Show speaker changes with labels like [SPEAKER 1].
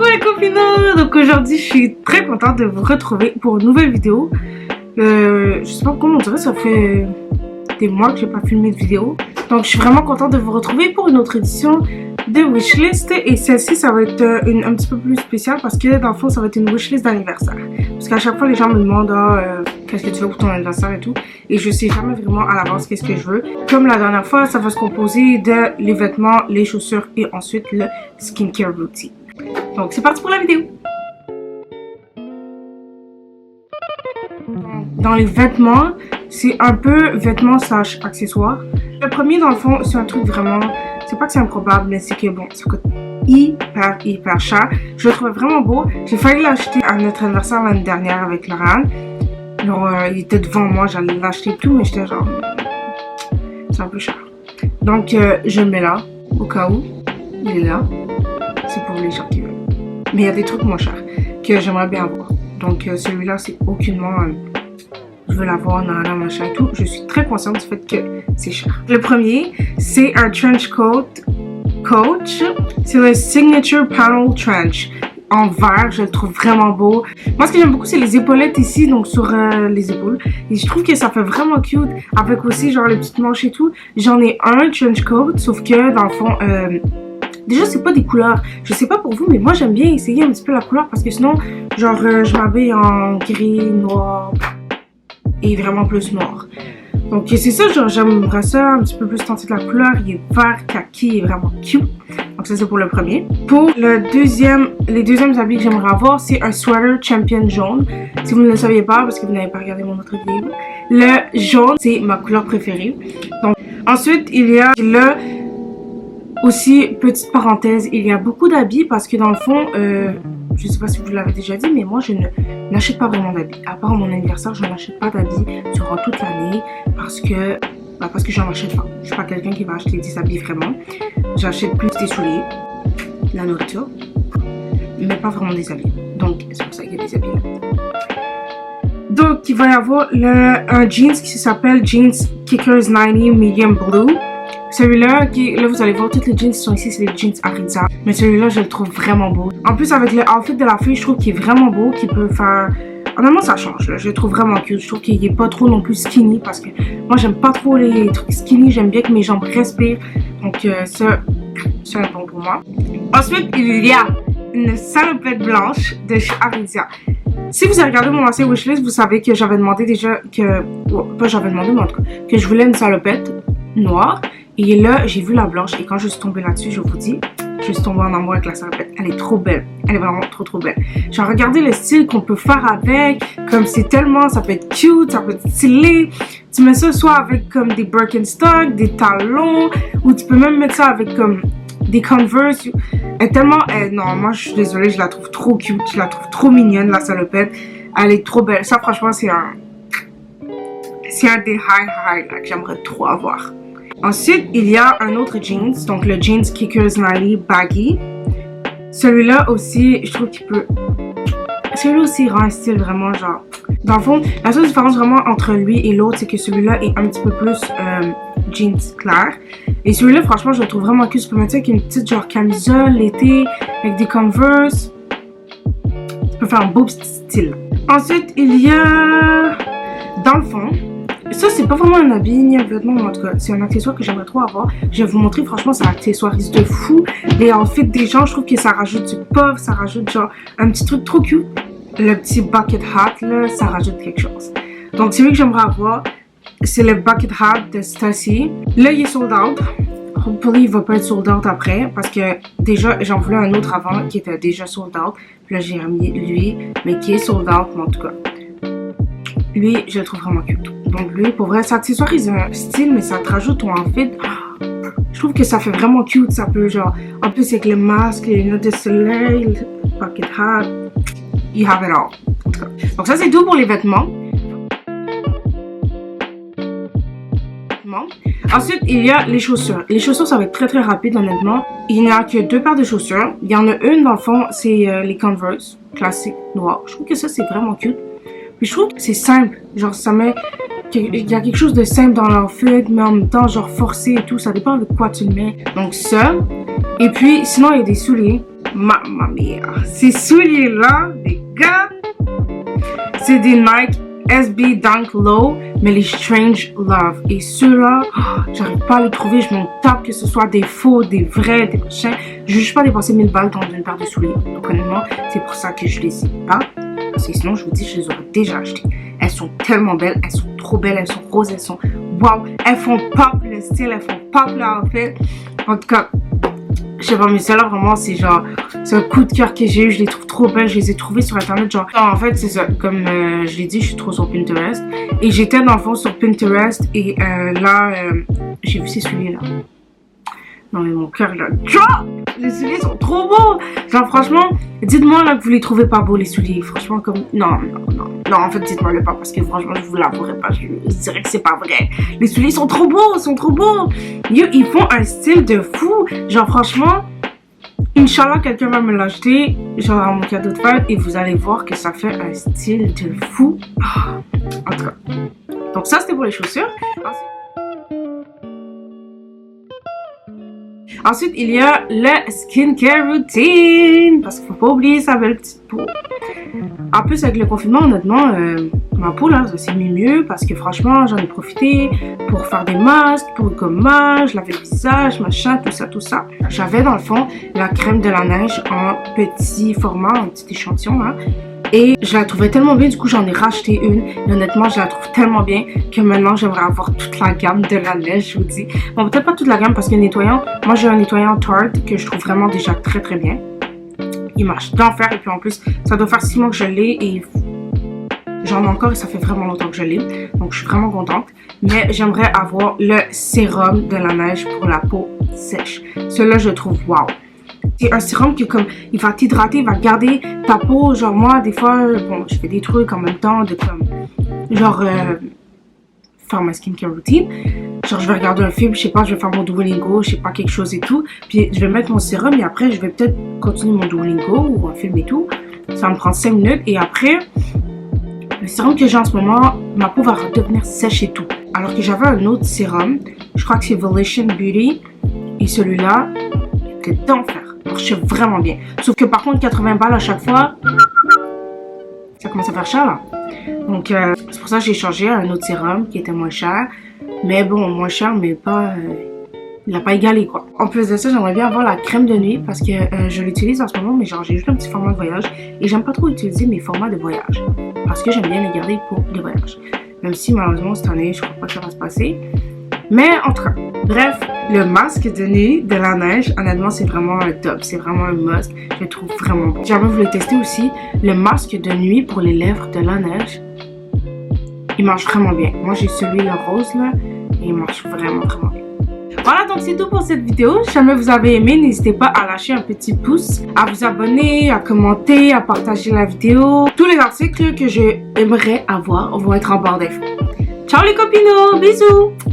[SPEAKER 1] Coucou les copines. Donc aujourd'hui je suis très contente de vous retrouver pour une nouvelle vidéo. Je sais pas comment on dirait, ça fait des mois que j'ai pas filmé de vidéo. Donc je suis vraiment contente de vous retrouver pour une autre édition de wishlist. Et celle-ci ça va être un petit peu plus spéciale parce que dans le fond ça va être une wishlist d'anniversaire. Parce qu'à chaque fois les gens me demandent qu'est-ce que tu veux pour ton anniversaire et tout. Et je sais jamais vraiment à l'avance qu'est-ce que je veux. Comme la dernière fois, ça va se composer de les vêtements, les chaussures et ensuite le skincare routine. Donc c'est parti pour la vidéo. Dans les vêtements, c'est un peu vêtements / accessoires. Le premier dans le fond, c'est un truc vraiment, c'est pas que c'est improbable, mais c'est que bon, ça coûte hyper cher. Je le trouvais vraiment beau. J'ai failli l'acheter à notre anniversaire l'année dernière avec Laurent. Genre, il était devant moi, j'allais l'acheter tout, mais j'étais genre, c'est un peu cher. Donc, je le mets là, au cas où. Il est là. C'est pour les gens qui veulent. Mais il y a des trucs moins chers que j'aimerais bien avoir. Donc, celui-là, c'est aucunement, je veux l'avoir, machin et tout. Je suis très consciente du fait que c'est cher. Le premier, c'est un trench coat Coach. C'est le Signature Panel Trench. En vert, je le trouve vraiment beau. Moi, ce que j'aime beaucoup, c'est les épaulettes ici, donc sur les épaules. Et je trouve que ça fait vraiment cute, avec aussi genre les petites manches et tout. J'en ai un trench coat, sauf que dans le fond, déjà c'est pas des couleurs. Je sais pas pour vous, mais moi j'aime bien essayer un petit peu la couleur parce que sinon, genre je m'habille en gris, noir et vraiment plus noir. Donc c'est ça, genre j'aimerais ça un petit peu plus tenter de la couleur. Il est vert kaki, il est vraiment cute. Donc ça c'est pour le premier. Pour le deuxième, les deuxièmes habits que j'aimerais avoir, c'est un sweater champion jaune. Si vous ne le saviez pas, parce que vous n'avez pas regardé mon autre vidéo, le jaune c'est ma couleur préférée. Donc ensuite il y a le aussi, petite parenthèse, il y a beaucoup d'habits parce que dans le fond, je sais pas si vous l'avez déjà dit, mais moi je n'achète pas vraiment d'habits. À part mon anniversaire, je n'achète pas d'habits durant toute l'année parce que j'en achète pas. Je suis pas quelqu'un qui va acheter des habits vraiment. J'achète plus des souliers, la nourriture, mais pas vraiment des habits. Donc c'est pour ça qu'il y a des habits là. Donc il va y avoir un jeans qui s'appelle Jeans Kickers 90 Medium Blue. Celui-là, là vous allez voir, toutes les jeans qui sont ici, c'est les jeans Ariza. Mais celui-là, je le trouve vraiment beau. En plus, avec le outfit de la fille, je trouve qu'il est vraiment beau, qu'il peut faire... Honnêtement, ça change, là. Je le trouve vraiment cute. Je trouve qu'il est pas trop non plus skinny, parce que moi, j'aime pas trop les trucs skinny. J'aime bien que mes jambes respirent. Donc, ça c'est bon pour moi. Ensuite, il y a une salopette blanche de chez Ariza. Si vous avez regardé mon ancien wishlist, vous savez que j'avais demandé déjà que... pas j'avais demandé, mais en tout cas, que je voulais une salopette noire. Et là, j'ai vu la blanche et quand je suis tombée là-dessus, je vous dis, je suis tombée en amour avec la salopette. Elle est trop belle. Elle est vraiment trop belle. J'ai regardé le style qu'on peut faire avec, comme c'est tellement, ça peut être cute, ça peut être stylé. Tu mets ça soit avec comme des Birkenstock, des talons, ou tu peux même mettre ça avec comme des Converse. Elle est tellement, non, moi je suis désolée, je la trouve trop cute, je la trouve trop mignonne la salopette. Elle est trop belle. Ça franchement, c'est un des high là, que j'aimerais trop avoir. Ensuite, il y a un autre jeans, donc le jeans Kickers 90 Baggy. Celui-là aussi, je trouve qu'il peut... Celui-là aussi rend un style vraiment genre... Dans le fond, la seule différence vraiment entre lui et l'autre, c'est que celui-là est un petit peu plus jeans clair. Et celui-là, franchement, je le trouve vraiment cute. Tu peux mettre ça avec une petite genre camisole l'été, avec des Converse. Tu peux faire un beau petit style. Ensuite, il y a... Dans le fond... Ça, c'est pas vraiment un habit ni un vêtement, mais en tout cas, c'est un accessoire que j'aimerais trop avoir. Je vais vous montrer, franchement, ça accessoirise de fou. Et en fait, des gens, je trouve que ça rajoute du puff, ça rajoute genre un petit truc trop cute. Le petit bucket hat, là, ça rajoute quelque chose. Donc, celui que j'aimerais avoir, c'est le bucket hat de Stacy. Là, il est sold out. Hopefully, il va pas être sold out après, parce que déjà, j'en voulais un autre avant qui était déjà sold out. Puis là, j'ai remis lui, mais qui est sold out, mais en tout cas. Lui, je le trouve vraiment cute. Donc lui, pour vrai, ça accessoirise un style, mais ça te rajoute ton outfit. Je trouve que ça fait vraiment cute. Ça peut genre, en plus avec le masque, les lunettes de soleil, le bucket hat, you have it all. En tout cas. Donc ça, c'est tout pour les vêtements. Ensuite, il y a les chaussures. Les chaussures, ça va être très rapide, honnêtement. Il n'y a que 2 paires de chaussures. Il y en a une, dans le fond, c'est les Converse classiques noirs. Je trouve que ça, c'est vraiment cute. Puis je trouve que c'est simple, genre ça met, il y a quelque chose de simple dans l'outfit, mais en même temps genre forcé et tout, ça dépend de quoi tu le mets. Donc ça, et puis sinon il y a des souliers Mamma mia. Ces souliers-là, les gars, c'est des Nike SB Dunk Low, mais les Strange Love. Et ceux-là, j'arrive pas à les trouver. Je m'en tape que ce soit des faux, des vrais, des machins. Je ne veux pas dépenser 1000 balles dans une paire de souliers. Donc honnêtement, c'est pour ça que je les ai pas. Parce que sinon, je vous dis, je les aurais déjà achetées. Elles sont tellement belles, elles sont trop belles, elles sont roses, elles sont wow. Elles font pop le style, elles font pop l'outfit. En tout cas, je sais pas, mais celle-là vraiment, c'est genre, c'est un coup de cœur que j'ai eu. Je les trouve trop belles. Je les ai trouvées sur internet. Genre, en fait, c'est ça. Comme je l'ai dit, je suis trop sur Pinterest. Et j'étais dans le fond sur Pinterest. Et là, j'ai vu ces souliers-là. Non, mais mon cœur, là, drop! Les souliers sont trop beaux! Genre, franchement, dites-moi là que vous les trouvez pas beaux, les souliers. Franchement, comme. Non, en fait, dites-moi le pas parce que franchement, je vous l'avouerai pas. Je dirais que c'est pas vrai. Les souliers sont trop beaux, Ils font un style de fou. Genre, franchement, Inch'Allah, quelqu'un va me l'acheter, genre à mon cadeau de fête, et vous allez voir que ça fait un style de fou. En tout cas. Donc, ça, c'était pour les chaussures. Ensuite, il y a le skincare routine. Parce qu'il faut pas oublier sa belle petite peau. En plus, avec le confinement, honnêtement, ma peau là, ça s'est mis mieux. Parce que franchement, j'en ai profité pour faire des masques, pour le gommage, laver le visage, machin, tout ça. J'avais dans le fond la crème de la neige en petit format, en petit échantillon là. Et je la trouvais tellement bien, du coup j'en ai racheté une. Et honnêtement, je la trouve tellement bien que maintenant j'aimerais avoir toute la gamme de la neige, je vous dis. Bon, peut-être pas toute la gamme parce que nettoyant, moi j'ai un nettoyant Tarte que je trouve vraiment déjà très bien. Il marche d'enfer et puis en plus, ça doit faire 6 mois que je l'ai et j'en ai encore et ça fait vraiment longtemps que je l'ai. Donc je suis vraiment contente. Mais j'aimerais avoir le sérum de la neige pour la peau sèche. Celui-là, je trouve wow. C'est un sérum qui comme il va t'hydrater, il va garder ta peau. Genre moi des fois, bon je fais des trucs en même temps de comme genre faire ma skincare routine. Genre je vais regarder un film, je sais pas, je vais faire mon Duolingo, je sais pas quelque chose et tout. Puis je vais mettre mon sérum et après je vais peut-être continuer mon Duolingo ou un film et tout. Ça me prend 5 minutes et après le sérum que j'ai en ce moment, ma peau va redevenir sèche et tout. Alors que j'avais un autre sérum, je crois que c'est Volition Beauty et celui-là était d'enfer. Marchait vraiment bien. Sauf que par contre, 80 balles à chaque fois, ça commence à faire cher là. Donc, c'est pour ça que j'ai changé à un autre sérum qui était moins cher. Mais bon, moins cher, mais pas. Il n'a pas égalé quoi. En plus de ça, j'aimerais bien avoir la crème de nuit parce que je l'utilise en ce moment, mais genre j'ai juste un petit format de voyage et j'aime pas trop utiliser mes formats de voyage parce que j'aime bien les garder pour les voyages. Même si malheureusement cette année, je crois pas que ça va se passer. Mais en tout cas, bref, le masque de nuit de la neige, honnêtement, c'est vraiment un top. C'est vraiment un must. Je le trouve vraiment bon. J'aimerais vous le tester aussi. Le masque de nuit pour les lèvres de la neige, il marche vraiment bien. Moi, j'ai celui le rose là et il marche vraiment bien. Voilà, donc c'est tout pour cette vidéo. Si jamais vous avez aimé, n'hésitez pas à lâcher un petit pouce, à vous abonner, à commenter, à partager la vidéo. Tous les articles que j'aimerais avoir vont être en barre d'infos. Ciao les copinos, bisous!